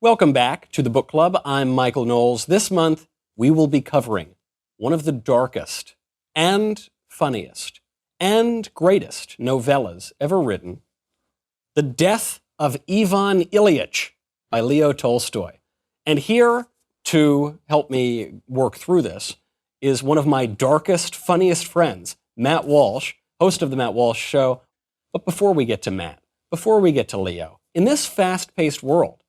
Welcome back to the Book Club. I'm Michael Knowles. This month, we will be covering one of the darkest and funniest and greatest novellas ever written, The Death of Ivan Ilyich by Leo Tolstoy. And here to help me work through this is one of my darkest, funniest friends, Matt Walsh, host of the Matt Walsh Show. But before we get to Matt, before we get to Leo, in this fast-paced world,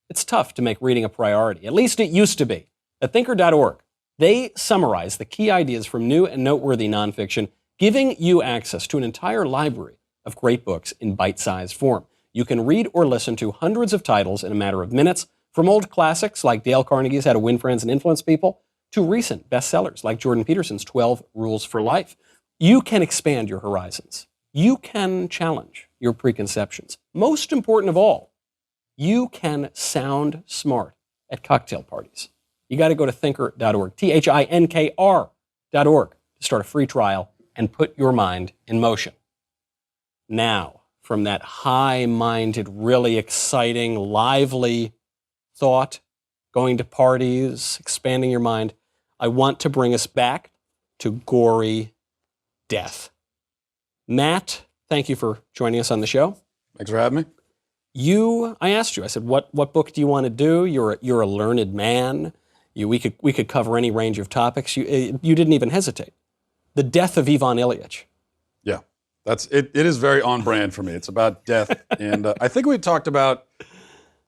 it's tough to make reading a priority. At least it used to be. At thinker.org, they summarize the key ideas from new and noteworthy nonfiction, giving you access to an entire library of great books in bite-sized form. You can read or listen to hundreds of titles in a matter of minutes, from old classics like Dale Carnegie's How to Win Friends and Influence People, to recent bestsellers like Jordan Peterson's 12 Rules for Life. You can expand your horizons. You can challenge your preconceptions. Most important of all, you can sound smart at cocktail parties. You got to go to thinker.org, THINKR.org, to start a free trial and put your mind in motion. Now, from that high-minded, really exciting, lively thought, going to parties, expanding your mind, I want to bring us back to gory death. Matt, thank you for joining us on the show. Thanks for having me. I asked you, I said, what book do you want to do? You're a learned man. We could cover any range of topics. You didn't even hesitate. The Death of Ivan Ilyich. Yeah, it is very on brand for me. It's about death. And I think we talked about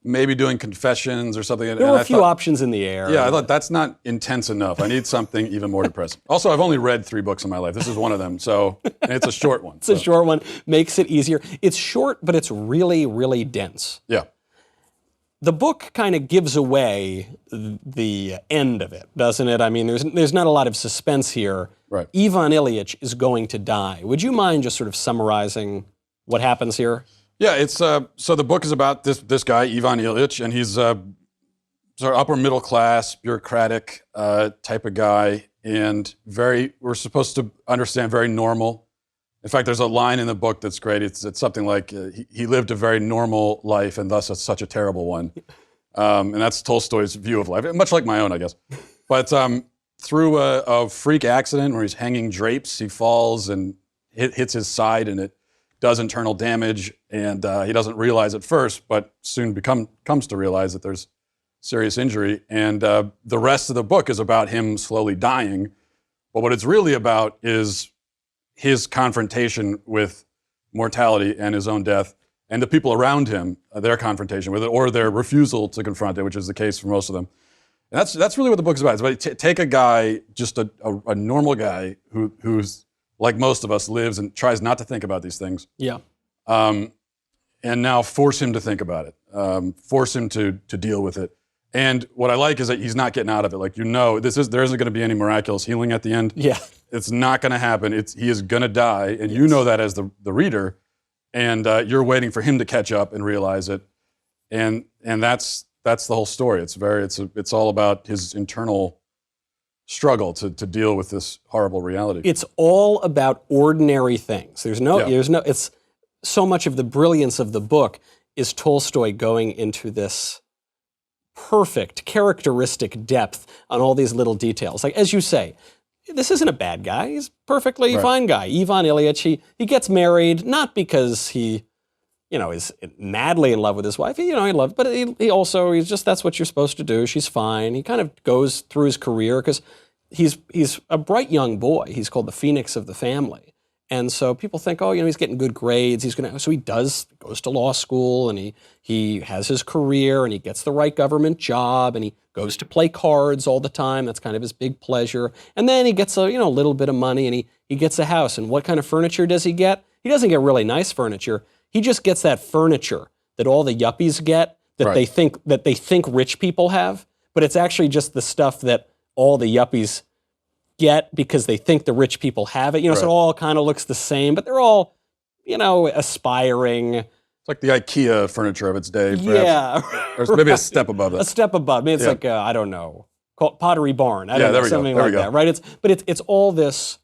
maybe doing confessions or something. There were a few options in the air. Yeah, I thought that's not intense enough. I need something even more depressing. Also, I've only read 3 books in my life. This is one of them. And it's a short one. It's a short one. Makes it easier. It's short, but it's really, really dense. Yeah. The book kind of gives away the end of it, doesn't it? I mean, there's not a lot of suspense here. Right. Ivan Ilyich is going to die. Would you mind just sort of summarizing what happens here? Yeah, it's so the book is about this guy, Ivan Ilyich, and he's sort of upper middle class, bureaucratic type of guy, and we're supposed to understand, very normal. In fact, there's a line in the book that's great. It's something like, he lived a very normal life, and thus it's such a terrible one. And that's Tolstoy's view of life, much like my own, I guess. But through a freak accident where he's hanging drapes, he falls and hits his side, and it does internal damage, and he doesn't realize at first, but soon comes to realize that there's serious injury. And the rest of the book is about him slowly dying. But what it's really about is his confrontation with mortality and his own death, and the people around him, their confrontation with it, or their refusal to confront it, which is the case for most of them. And that's really what the book's about. It's about take a guy, just a normal guy who's like most of us, lives and tries not to think about these things. Yeah. And now force him to think about it. Force him to deal with it. And what I like is that he's not getting out of it. Like, there isn't going to be any miraculous healing at the end. Yeah. It's not going to happen. He is going to die, and you know that as the reader, and you're waiting for him to catch up and realize it. And that's the whole story. It's all about his internal struggle to deal with this horrible reality. It's all about ordinary things. It's so much of the brilliance of the book is Tolstoy going into this perfect, characteristic depth on all these little details. Like, as you say, this isn't a bad guy. He's a perfectly fine guy. Ivan Ilyich, he gets married, not because he, is madly in love with his wife. But that's what you're supposed to do. She's fine. He kind of goes through his career because he's a bright young boy. He's called the Phoenix of the family. And so people think, he's getting good grades. So he goes to law school, and he has his career, and he gets the right government job, and he goes to play cards all the time. That's kind of his big pleasure. And then he gets a little bit of money, and he gets a house. And what kind of furniture does he get? He doesn't get really nice furniture. He just gets that furniture that all the yuppies get, that they think rich people have, but it's actually just the stuff that all the yuppies get because they think the rich people have it. So it all kind of looks the same, but they're all, aspiring. It's like the IKEA furniture of its day, perhaps. Yeah. Or maybe a step above it. A step above. Maybe it's like, I don't know, Pottery Barn. I don't know, there we something go. like that, right? It's all this.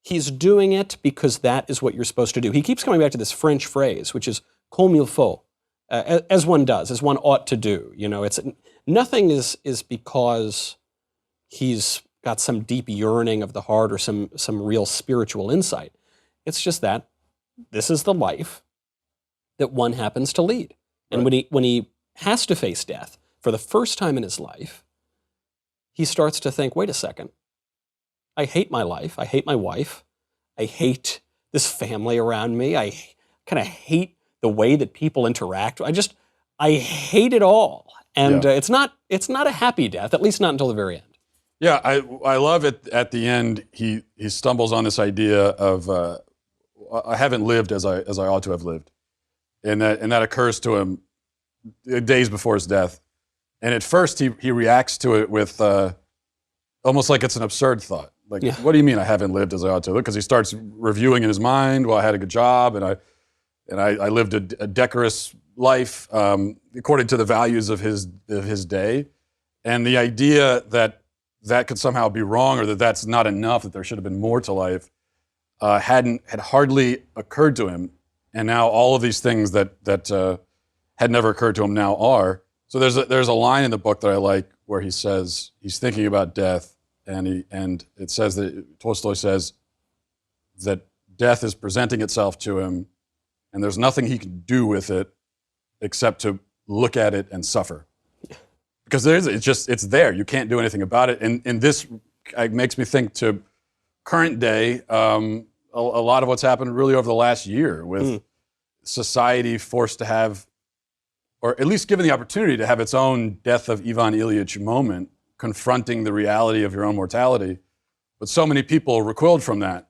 He's doing it because that is what you're supposed to do. He keeps coming back to this French phrase, which is comme il faut, as one does, as one ought to do. It's nothing is because he's got some deep yearning of the heart or some real spiritual insight. It's just that this is the life that one happens to lead. And when he has to face death for the first time in his life, he starts to think, wait a second, I hate my life, I hate my wife, I hate this family around me, I kind of hate the way that people interact. I hate it all. And it's not a happy death, at least not until the very end. Yeah, I love it. At the end, he stumbles on this idea of I haven't lived as I ought to have lived, and that occurs to him days before his death. And at first, he reacts to it with almost like it's an absurd thought. Like, what do you mean I haven't lived as I ought to? Because he starts reviewing in his mind, well, I had a good job, and I lived a decorous life according to the values of his day, and the idea that could somehow be wrong, or that that's not enough, that there should have been more to life, had hardly occurred to him, and now all of these things that had never occurred to him now are. So there's a line in the book that I like where he says he's thinking about death, and it says that Tolstoy says that death is presenting itself to him, and there's nothing he can do with it except to look at it and suffer. Because it's there. You can't do anything about it. And this makes me think to current day, a lot of what's happened really over the last year with society forced to have, or at least given the opportunity to have its own death of Ivan Ilyich moment, confronting the reality of your own mortality. But so many people recoiled from that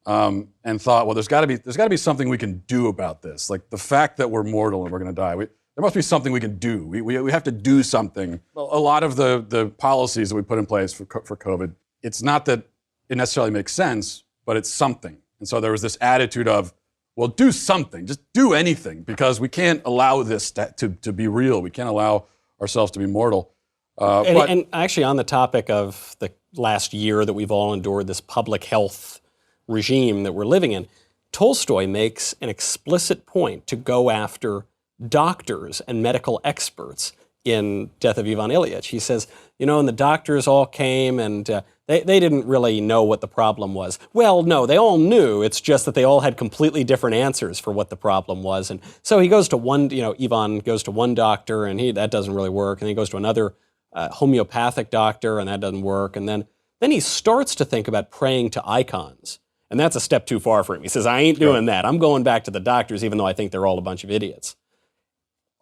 and thought, well, there's got to be something we can do about this. Like the fact that we're mortal and we're going to die. There must be something we can do. We have to do something. A lot of the policies that we put in place for COVID, it's not that it necessarily makes sense, but it's something. And so there was this attitude of, well, do something, just do anything, because we can't allow this to be real. We can't allow ourselves to be mortal. And actually on the topic of the last year that we've all endured, this public health regime that we're living in, Tolstoy makes an explicit point to go after doctors and medical experts in Death of Ivan Ilyich. He says, and the doctors all came and they didn't really know what the problem was. Well, no, they all knew. It's just that they all had completely different answers for what the problem was. And so he goes to one, Ivan goes to one doctor and that doesn't really work. And he goes to another homeopathic doctor and that doesn't work. And then he starts to think about praying to icons. And that's a step too far for him. He says, I ain't doing that. I'm going back to the doctors, even though I think they're all a bunch of idiots.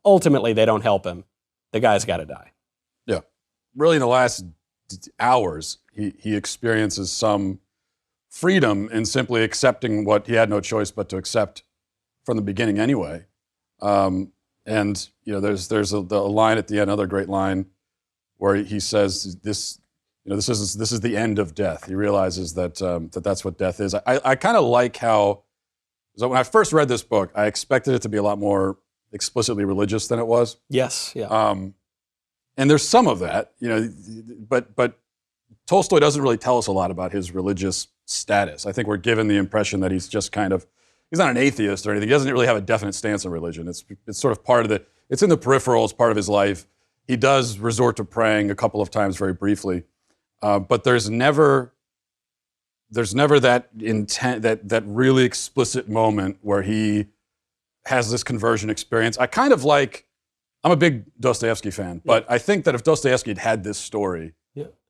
Ultimately, they don't help him. The guy's got to die. Yeah. Really, in the last hours, he experiences some freedom in simply accepting what he had no choice but to accept from the beginning anyway. And there's a line at the end, another great line, where he says this is the end of death. He realizes that that's what death is. I kind of like how, so when I first read this book, I expected it to be a lot more explicitly religious than it was. Yes, yeah. And there's some of that, but Tolstoy doesn't really tell us a lot about his religious status. I think we're given the impression that he's just he's not an atheist or anything. He doesn't really have a definite stance on religion. It's sort of part of it's in the peripheral, it's part of his life. He does resort to praying a couple of times very briefly, but there's never that intent, that really explicit moment where he has this conversion experience. I'm a big Dostoevsky fan, but I think that if Dostoevsky had this story,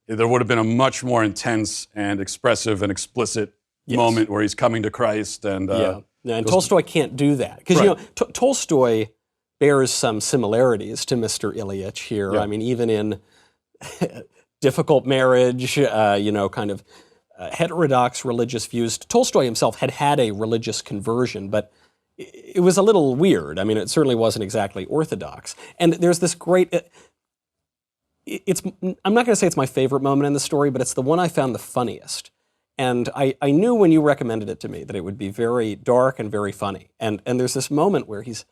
there would have been a much more intense and expressive and explicit moment where he's coming to Christ. And Tolstoy can't do that. Because, Tolstoy bears some similarities to Mr. Ilyich here. Yeah. I mean, even in difficult marriage, kind of heterodox religious views, Tolstoy himself had a religious conversion, but it was a little weird. I mean, it certainly wasn't exactly orthodox. And there's this great, I'm not going to say it's my favorite moment in the story, but it's the one I found the funniest. And I knew when you recommended it to me that it would be very dark and very funny. And there's this moment where his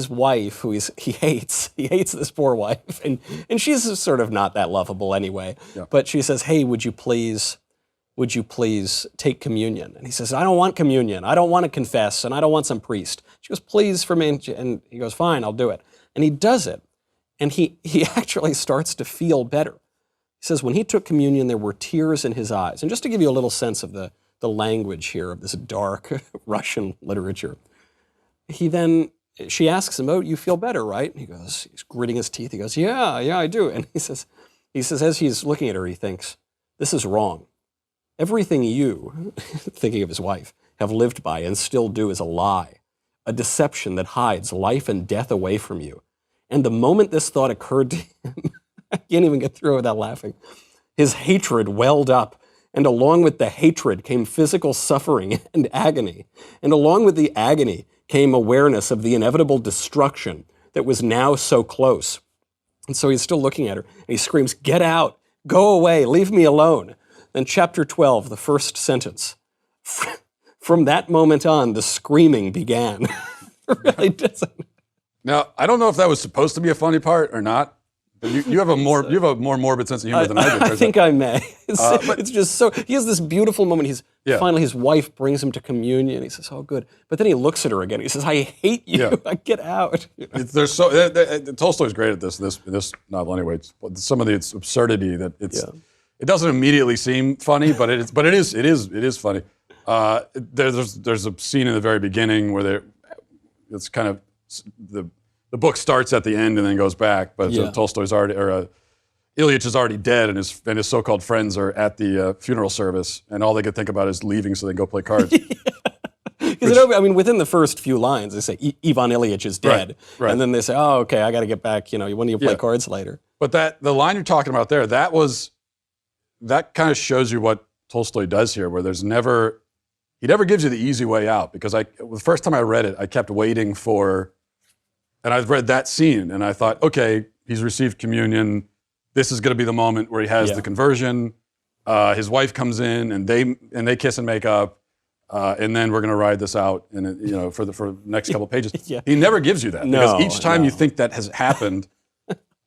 wife, who he hates this poor wife, and she's sort of not that lovable anyway. Yeah. But she says, hey, would you please would you please take communion? And he says, I don't want communion. I don't want to confess, and I don't want some priest. She goes, please for me. And he goes, fine, I'll do it. And he does it. And he actually starts to feel better. He says, when he took communion, there were tears in his eyes. And just to give you a little sense of the language here of this dark Russian literature, she asks him, oh, you feel better, right? And he goes, he's gritting his teeth. He goes, yeah, I do. And he says, as he's looking at her, he thinks, this is wrong. Everything you, thinking of his wife, have lived by and still do is a lie, a deception that hides life and death away from you. And the moment this thought occurred to him, I can't even get through it without laughing, his hatred welled up, and along with the hatred came physical suffering and agony. And along with the agony came awareness of the inevitable destruction that was now so close. And so he's still looking at her, and he screams, get out, go away, leave me alone. Then chapter 12, the first sentence. From that moment on, the screaming began. It really doesn't. Now, I don't know if that was supposed to be a funny part or not. But you have a more morbid sense of humor than I do. I think I may. It's just so, he has this beautiful moment. Finally, his wife brings him to communion. He says, oh, good. But then he looks at her again. He says, I hate you. I get out. Tolstoy's great at this novel anyway. Some of the absurdity that it doesn't immediately seem funny, but it is funny. There's a scene in the very beginning where it's kind of the book starts at the end and then goes back, but Tolstoy's already, Ilyich is already dead, and his so-called friends are at the funeral service, and all they could think about is leaving so they can go play cards. Because within the first few lines, they say Ivan Ilyich is dead, right. And then they say, "Oh, okay, I got to get back. When do you play cards later?" But the line you're talking about there, that kind of shows you what Tolstoy does here, where he never gives you the easy way out. Because the first time I read it, I kept waiting for. And I've read that scene, and I thought, okay, he's received communion. This is going to be the moment where he has the conversion. His wife comes in, and they kiss and make up, and then we're going to ride this out, and for the next couple of pages. He never gives you that because each time you think that has happened,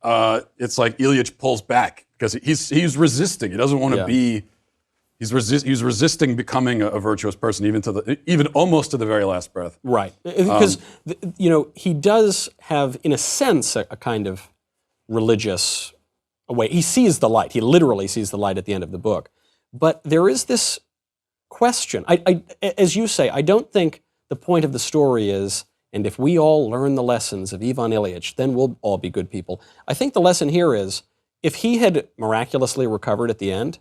it's like Ilyich pulls back because he's resisting. He doesn't want to be. He's resisting becoming a virtuous person, even almost to the very last breath. Right, because he does have, in a sense, a kind of religious way. He sees the light. He literally sees the light at the end of the book. But there is this question. As you say, I don't think the point of the story is, and if we all learn the lessons of Ivan Ilyich, then we'll all be good people. I think the lesson here is, if he had miraculously recovered at the end,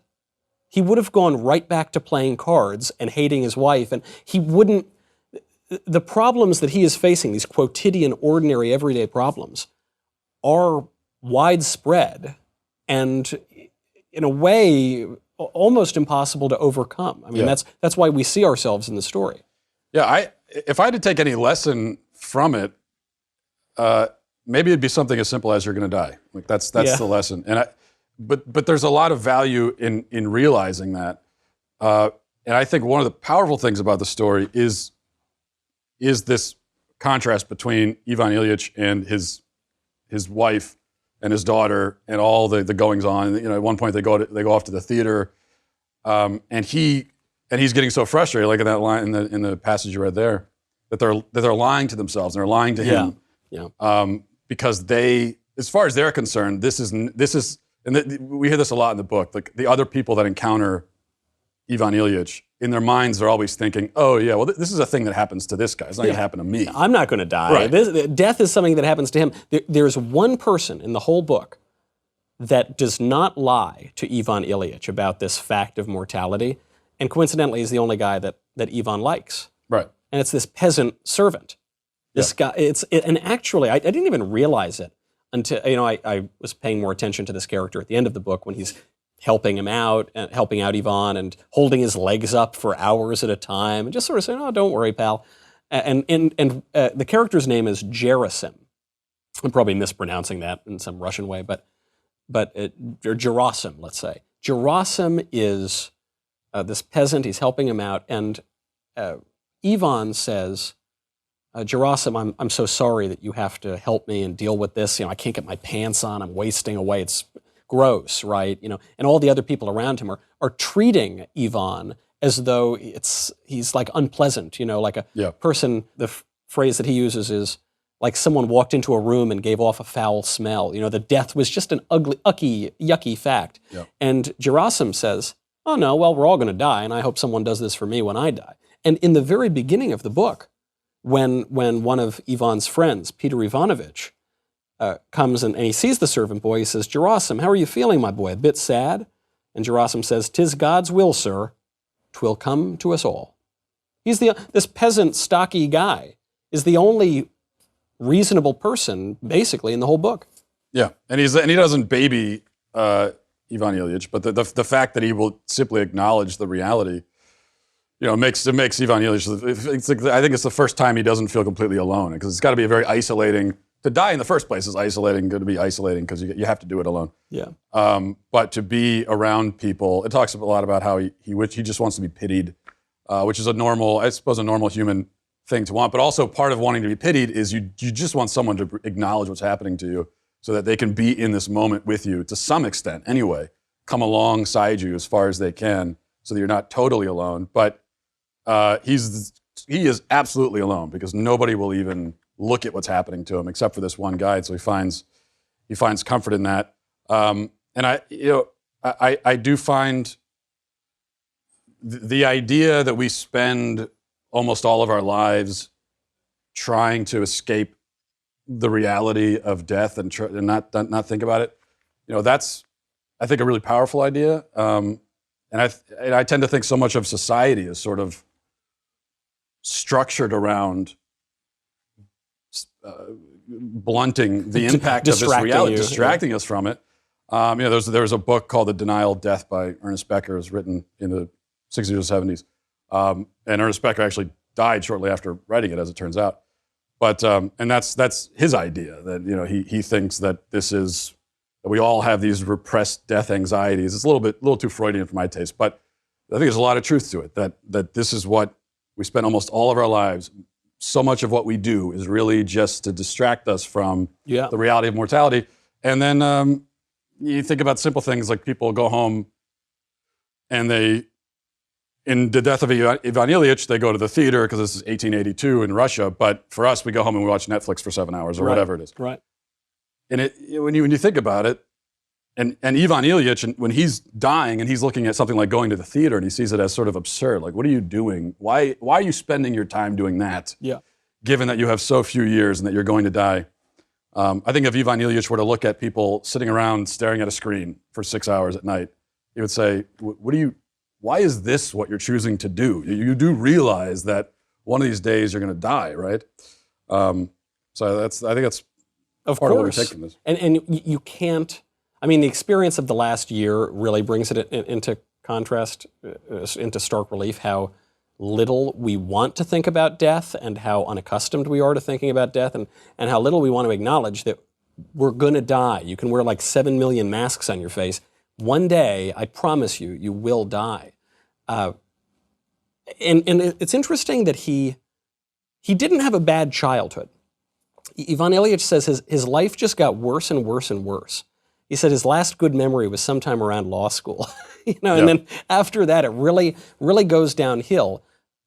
he would have gone right back to playing cards and hating his wife, and he wouldn't. The problems that he is facing, these quotidian, ordinary, everyday problems, are widespread and, in a way, almost impossible to overcome. That's why we see ourselves in the story. Yeah, if I had to take any lesson from it, maybe it'd be something as simple as you're going to die. That's the lesson, and But there's a lot of value in realizing that, and I think one of the powerful things about the story is this contrast between Ivan Ilyich and his wife and his daughter and all the goings on. At one point they go off to the theater, and he's getting so frustrated, like in that line in the passage you read there, that they're lying to themselves and they're lying to him, because as far as they're concerned, this is. And we hear this a lot in the book. Like the other people that encounter Ivan Ilyich, in their minds, they're always thinking, "Oh yeah, well this is a thing that happens to this guy. It's not going to happen to me. I'm not going to die. Right. Death is something that happens to him." There's one person in the whole book that does not lie to Ivan Ilyich about this fact of mortality, and coincidentally is the only guy that Ivan likes. Right. And it's this peasant servant. This guy. And actually, I didn't even realize it until, I was paying more attention to this character at the end of the book when he's helping out Ivan and holding his legs up for hours at a time and just sort of saying, "Oh, don't worry, pal." And the character's name is Gerasim. I'm probably mispronouncing that in some Russian way, but or Gerasim, let's say. Gerasim is this peasant. He's helping him out, and Ivan says, Gerasim, I'm so sorry that you have to help me and deal with this. I can't get my pants on. I'm wasting away. It's gross, right? And all the other people around him are treating Ivan as though he's like unpleasant, like a person. The phrase that he uses is like someone walked into a room and gave off a foul smell. That death was just an ugly, yucky fact. Yeah. And Gerasim says, oh no, well, we're all going to die, and I hope someone does this for me when I die. And in the very beginning of the book, when one of Ivan's friends, Peter Ivanovich, comes and he sees the servant boy, he says, Gerasim, how are you feeling, my boy? A bit sad? And Gerasim says, 'tis God's will, sir. 'Twill come to us all. This peasant, stocky guy is the only reasonable person, basically, in the whole book. Yeah, and he doesn't baby Ivan Ilyich, but the fact that he will simply acknowledge the reality, makes Ivan Ilyich. I think it's the first time he doesn't feel completely alone, because it's got to be a very isolating. To die in the first place is isolating. Going to be isolating because you have to do it alone. Yeah. But to be around people, it talks a lot about how he just wants to be pitied, which is a normal human thing to want. But also part of wanting to be pitied is you just want someone to acknowledge what's happening to you, so that they can be in this moment with you to some extent. Anyway, come alongside you as far as they can, so that you're not totally alone. But he is absolutely alone, because nobody will even look at what's happening to him except for this one guy. So he finds comfort in that. And I do find the idea that we spend almost all of our lives trying to escape the reality of death and not think about it. That's, I think, a really powerful idea. And I tend to think so much of society is sort of structured around blunting the impact of this reality, distracting us from it. There's a book called The Denial of Death by Ernest Becker. It was written in the 60s or 70s. And Ernest Becker actually died shortly after writing it, as it turns out. But and that's his idea, that he thinks that that we all have these repressed death anxieties. It's a little too Freudian for my taste, but I think there's a lot of truth to it. That this is what we spend almost all of our lives. So much of what we do is really just to distract us from the reality of mortality. And then you think about simple things like people go home and in the death of Ivan Ilyich, they go to the theater because this is 1882 in Russia. But for us, we go home and we watch Netflix for 7 hours or whatever it is. Right. And when you think about it, and Ivan Ilyich, when he's dying and he's looking at something like going to the theater and he sees it as sort of absurd, like, what are you doing? Why are you spending your time doing that? Yeah. Given that you have so few years and that you're going to die. I think if Ivan Ilyich were to look at people sitting around staring at a screen for 6 hours at night, he would say, why is this what you're choosing to do? You do realize that one of these days you're going to die, right? So I think that's of part course. of what we take from this. And you can't. I mean, the experience of the last year really brings it into contrast, into stark relief, how little we want to think about death and how unaccustomed we are to thinking about death, and how little we want to acknowledge that we're going to die. You can wear like 7 million masks on your face. One day, I promise you, you will die. And it's interesting that he didn't have a bad childhood. Ivan Ilyich says his life just got worse and worse and worse. He said his last good memory was sometime around law school, and then after that, it really, really goes downhill.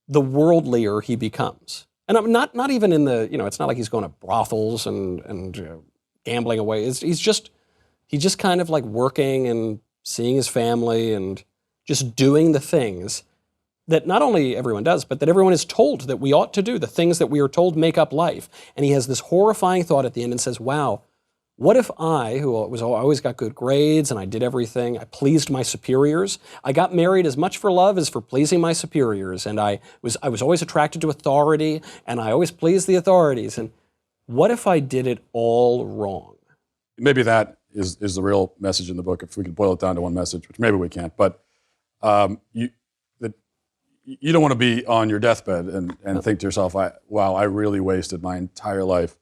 The worldlier he becomes, and I'm not even in the, it's not like he's going to brothels and gambling away. He's just kind of like working and seeing his family and just doing the things that not only everyone does, but that everyone is told that we ought to do, the things that we are told make up life. And he has this horrifying thought at the end and says, wow, what if I, who always got good grades and I did everything, I pleased my superiors, I got married as much for love as for pleasing my superiors, and I was always attracted to authority, and I always pleased the authorities, and what if I did it all wrong? Maybe that is the real message in the book, if we could boil it down to one message, which maybe we can't, but you don't want to be on your deathbed and think to yourself, wow, I really wasted my entire life,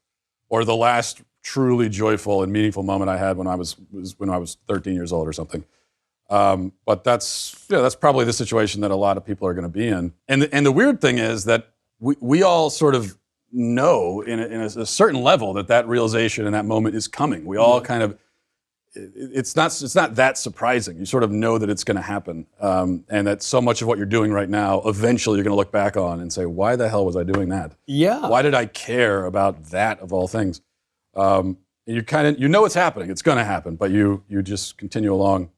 or the last truly joyful and meaningful moment I had when I was 13 years old or something. But that's probably the situation that a lot of people are going to be in. And the weird thing is that we all sort of know in a certain level that realization and that moment is coming. We all kind of, it's not that surprising. You sort of know that it's going to happen, and that so much of what you're doing right now, eventually you're going to look back on and say, "Why the hell was I doing that? Yeah. Why did I care about that of all things?" You know it's happening. It's going to happen, but you just continue along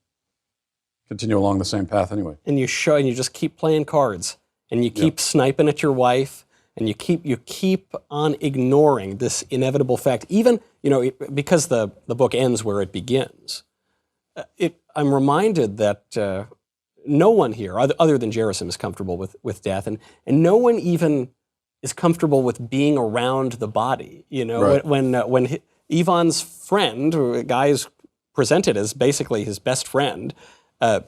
the same path anyway. And you just keep playing cards, and you keep sniping at your wife, and you keep on ignoring this inevitable fact, even because the book ends where it begins. I'm reminded that no one here, other than Gerasim, is comfortable with death, and no one even is comfortable with being around the body. Right. When Ivan's friend, a guy is presented as basically his best friend,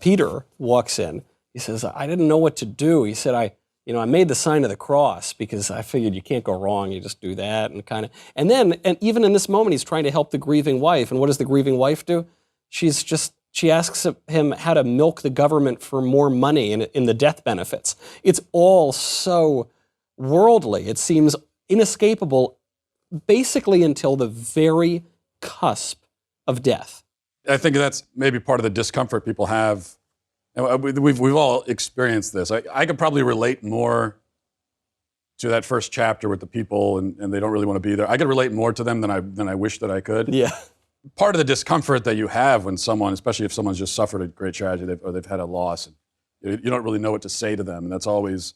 Peter, walks in. He says, "I didn't know what to do." He said, I made the sign of the cross because I figured you can't go wrong. You just do that and even in this moment, he's trying to help the grieving wife. And what does the grieving wife do? She asks him how to milk the government for more money in the death benefits. It's all so worldly. It seems inescapable, basically until the very cusp of death. I think that's maybe part of the discomfort people have. And we've all experienced this. I could probably relate more to that first chapter with the people, and they don't really want to be there. I could relate more to them than I wish that I could. Yeah. Part of the discomfort that you have when someone, especially if someone's just suffered a great tragedy or they've had a loss, and you don't really know what to say to them, and that's always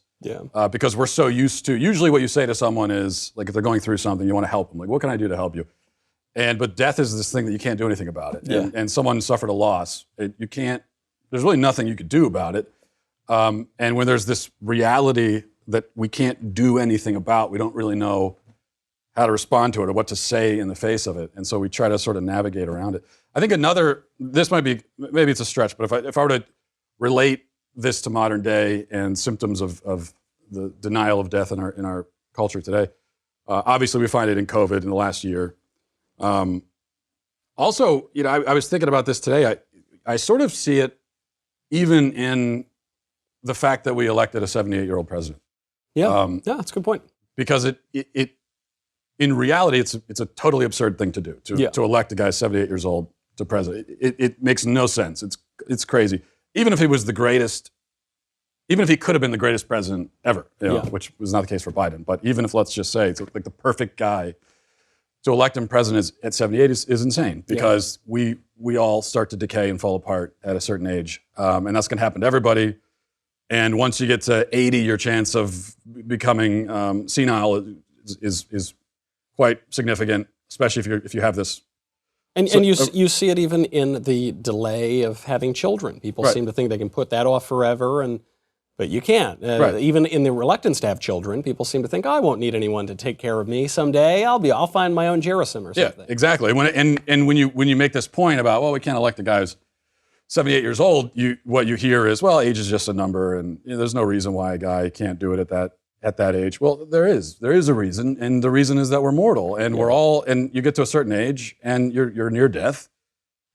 because we're so used to. Usually, what you say to someone is like if they're going through something, you want to help them. Like, what can I do to help you? But death is this thing that you can't do anything about it. Yeah. And someone suffered a loss, you can't. There's really nothing you could do about it. And when there's this reality that we can't do anything about, we don't really know how to respond to it or what to say in the face of it. And so we try to sort of navigate around it. I think this might be, maybe it's a stretch, but if I were to relate this to modern day and symptoms of the denial of death in our culture today, obviously we find it in COVID in the last year. Also, I was thinking about this today. I sort of see it even in the fact that we elected a 78-year-old president. Yeah, that's a good point. Because it in reality, it's a totally absurd thing to do, to elect a guy 78 years old to president. It makes no sense. It's crazy. Even if he was the greatest, even if he could have been the greatest president ever, which was not the case for Biden, but even if, let's just say, it's like the perfect guy, to elect him president at 78 is insane, because we all start to decay and fall apart at a certain age. And that's going to happen to everybody. And once you get to 80, your chance of becoming senile is quite significant, especially if you have this. And you see it even in the delay of having children. People seem to think they can put that off forever, but you can't. Even in the reluctance to have children, people seem to think, I won't need anyone to take care of me someday. I'll find my own Gerasim or something. Yeah, exactly. When you make this point about, well, we can't elect a guy who's 78 years old, what you hear is, well, age is just a number, and there's no reason why a guy can't do it at that age. Well, there is a reason, and the reason is that we're mortal, and we're all, and you get to a certain age, and you're near death,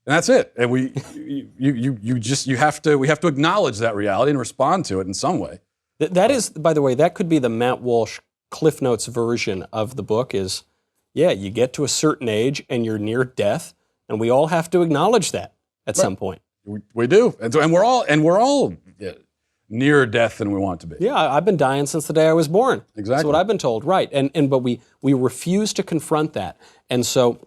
and that's it. And we have to acknowledge that reality and respond to it in some way. That is, by the way, that could be the Matt Walsh Cliff Notes version of the book. Is you get to a certain age and you're near death, and we all have to acknowledge that at some point. We do, and we're all nearer death than we want to be. Yeah, I've been dying since the day I was born. Exactly. That's what I've been told, right. But we refuse to confront that. And so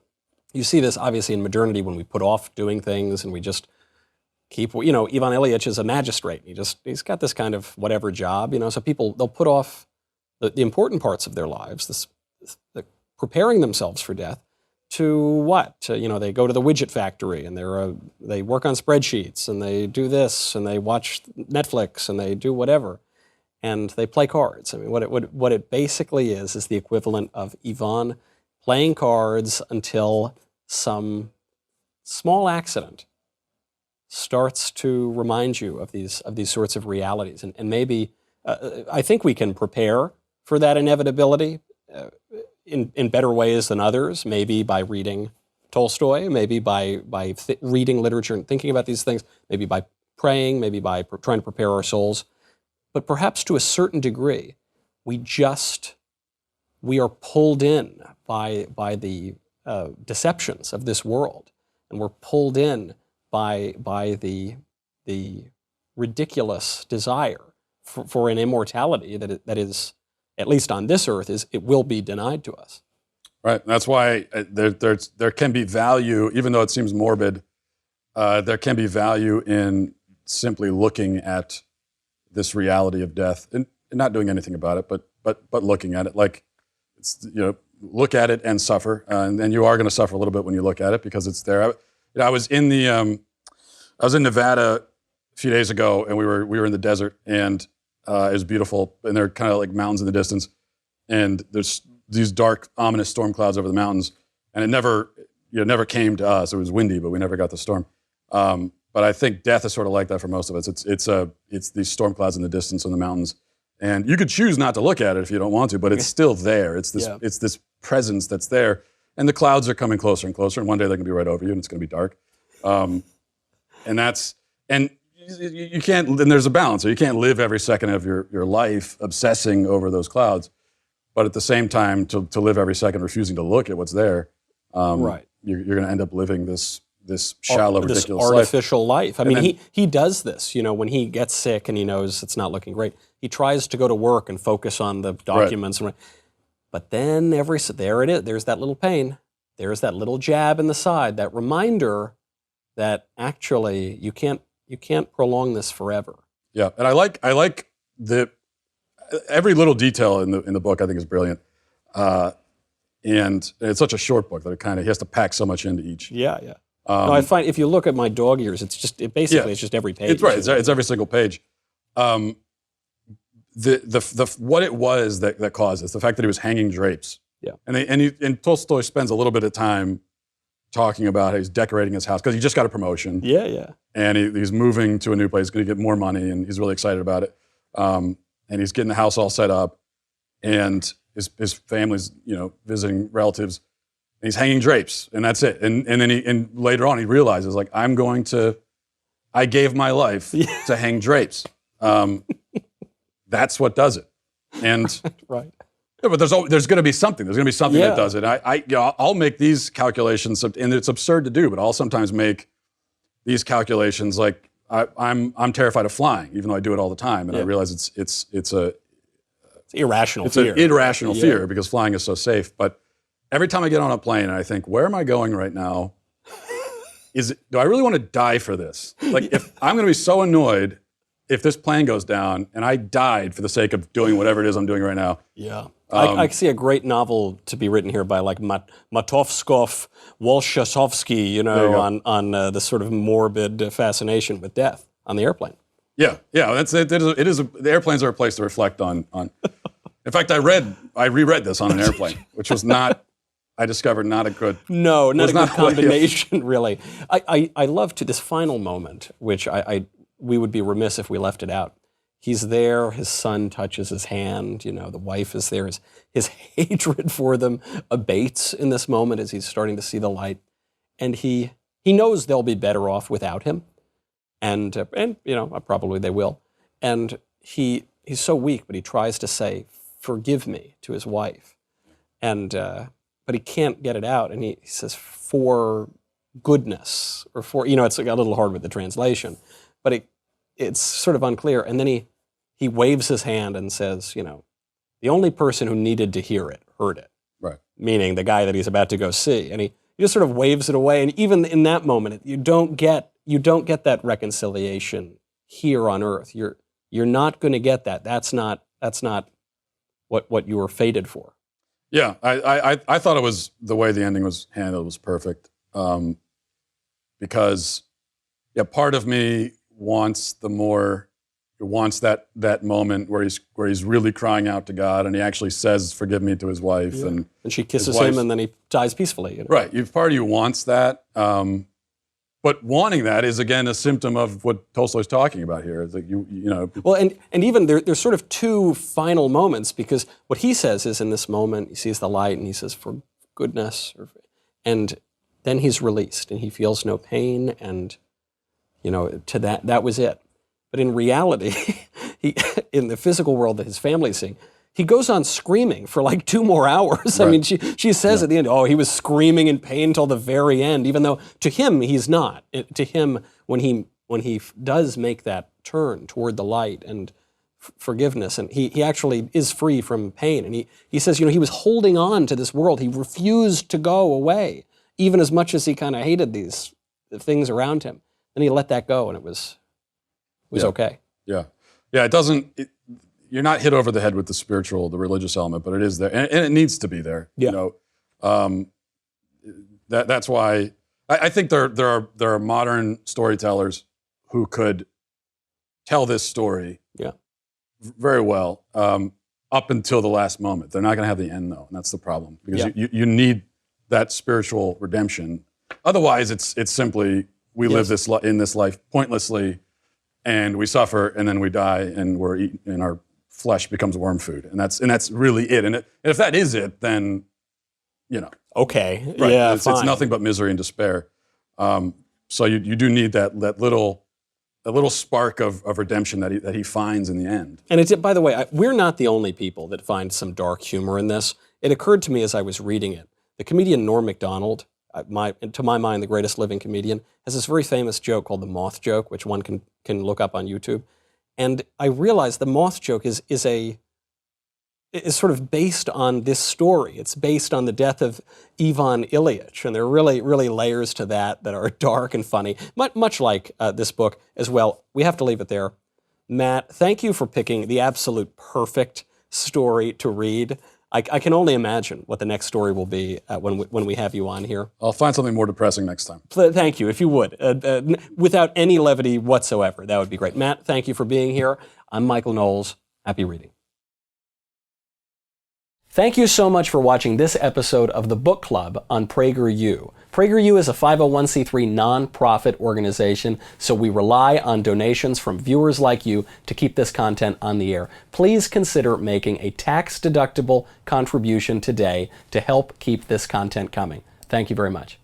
you see this obviously in modernity when we put off doing things and we just keep, Ivan Ilyich is a magistrate. He's got this kind of whatever job, so people, they'll put off the important parts of their lives, the preparing themselves for death, to what? They go to the widget factory and they work on spreadsheets and they do this and they watch Netflix and they do whatever, and they play cards. I mean, what it basically is the equivalent of Ivan playing cards until some small accident starts to remind you of these sorts of realities, and maybe I think we can prepare for that inevitability. In better ways than others, maybe by reading Tolstoy, maybe by reading literature and thinking about these things, maybe by praying, maybe by trying to prepare our souls. But perhaps to a certain degree, we are pulled in by the deceptions of this world. and we're pulled in by the ridiculous desire for an immortality that is, at least on this earth, it will be denied to us. Right. That's why there can be value, even though it seems morbid. There can be value in simply looking at this reality of death and not doing anything about it, but looking at it, like it's, look at it and suffer, and you are going to suffer a little bit when you look at it because it's there. I was in Nevada a few days ago, and we were in the desert, and it was beautiful, and there are kind of like mountains in the distance, and there's these dark, ominous storm clouds over the mountains, and it never came to us. It was windy, but we never got the storm. But I think death is sort of like that for most of us. It's these storm clouds in the distance in the mountains, and you could choose not to look at it if you don't want to, but it's still there. It's this presence that's there, and the clouds are coming closer and closer, and one day they're going to be right over you, and it's going to be dark. And you can't. And there's a balance. So you can't live every second of your life obsessing over those clouds, but at the same time, to live every second refusing to look at what's there, right? You're going to end up living this shallow, ridiculous this artificial life. I mean, he does this, when he gets sick and he knows it's not looking great. He tries to go to work and focus on the documents. Right. But then there it is. There's that little pain. There's that little jab in the side, that reminder that actually you can't prolong this forever. Yeah, and I like every little detail in the book. I think is brilliant. And it's such a short book that he has to pack so much into each. Yeah. No, I find if you look at my dog ears, it's just it's just every page. It's right. It's every single page. What it was that caused this, the fact that he was hanging drapes. Yeah. And Tolstoy spends a little bit of time talking about how he's decorating his house because he just got a promotion. Yeah. And he's moving to a new place. He's going to get more money, and he's really excited about it. And he's getting the house all set up, and his family's visiting relatives. And he's hanging drapes, and that's it. And then later on he realizes, like, I gave my life to hang drapes. That's what does it. And right. Yeah, but there's going to be something. There's going to be something that does it. I'll make these calculations, and it's absurd to do, but I'll sometimes make these calculations. Like I'm terrified of flying, even though I do it all the time, and I realize it's irrational fear. It's an irrational fear because flying is so safe. But every time I get on a plane and I think, where am I going right now? Do I really want to die for this? Like, if I'm going to be so annoyed if this plane goes down and I died for the sake of doing whatever it is I'm doing right now. Yeah. I see a great novel to be written here by like Matovskov, Walshasovsky, on this sort of morbid fascination with death on the airplane. Yeah. The airplanes are a place to reflect on. In fact, I reread this on an airplane, which was not, I discovered not a good. No, not a good combination, really. I love this final moment, which we would be remiss if we left it out. He's there, his son touches his hand, the wife is there. His hatred for them abates in this moment as he's starting to see the light. And he knows they'll be better off without him. And probably they will. And he's so weak, but he tries to say, "Forgive me," to his wife. And but he can't get it out. And he says, "For goodness," or for, it's like a little hard with the translation. But it's sort of unclear. And then he waves his hand and says, the only person who needed to hear it heard it. Right. Meaning the guy that he's about to go see. And he just sort of waves it away. And even in that moment, you don't get that reconciliation here on earth. You're not going to get that. That's not what you were fated for. Yeah, I thought it was, the way the ending was handled was perfect. Because part of me wants that moment where he's really crying out to God, and he actually says, "Forgive me," to his wife, and she kisses him, and then he dies peacefully. Right. Part of you wants that, but wanting that is again a symptom of what Tolstoy's talking about here. It's like Well, and even there's sort of two final moments, because what he says is, in this moment he sees the light and he says, "For goodness," and then he's released and he feels no pain, and to that was it. But in reality, in the physical world that his family's seeing, he goes on screaming for like 2 more hours. Right. I mean, she says at the end, oh, he was screaming in pain till the very end, even though to him, he's not. To him, when he does make that turn toward the light and forgiveness, and he actually is free from pain. And he says, he was holding on to this world. He refused to go away, even as much as he kind of hated these things around him. And he let that go, and it was okay. Yeah. Yeah, it doesn't... You're not hit over the head with the spiritual, the religious element, but it is there, and it needs to be there. Yeah. That's why I think there are modern storytellers who could tell this story very well up until the last moment. They're not going to have the end though, and that's the problem, because you need that spiritual redemption. Otherwise, it's simply we live in this life pointlessly, and we suffer, and then we die, and we're eaten, and our flesh becomes worm food, and that's really it. And if that is it, then okay, right, yeah, it's nothing but misery and despair. So you do need that little spark of redemption that he finds in the end. And by the way, we're not the only people that find some dark humor in this. It occurred to me as I was reading it. The comedian Norm Macdonald, to my mind, the greatest living comedian, has this very famous joke called the moth joke, which one can look up on YouTube. And I realized the moth joke is sort of based on this story. It's based on the death of Ivan Ilyich, and there are really, really layers to that are dark and funny, much like this book as well. We have to leave it there. Matt, thank you for picking the absolute perfect story to read. I can only imagine what the next story will be when we have you on here. I'll find something more depressing next time. Thank you, if you would. Without any levity whatsoever, that would be great. Matt, thank you for being here. I'm Michael Knowles. Happy reading. Thank you so much for watching this episode of the Book Club on PragerU. PragerU is a 501c3 nonprofit organization, so we rely on donations from viewers like you to keep this content on the air. Please consider making a tax-deductible contribution today to help keep this content coming. Thank you very much.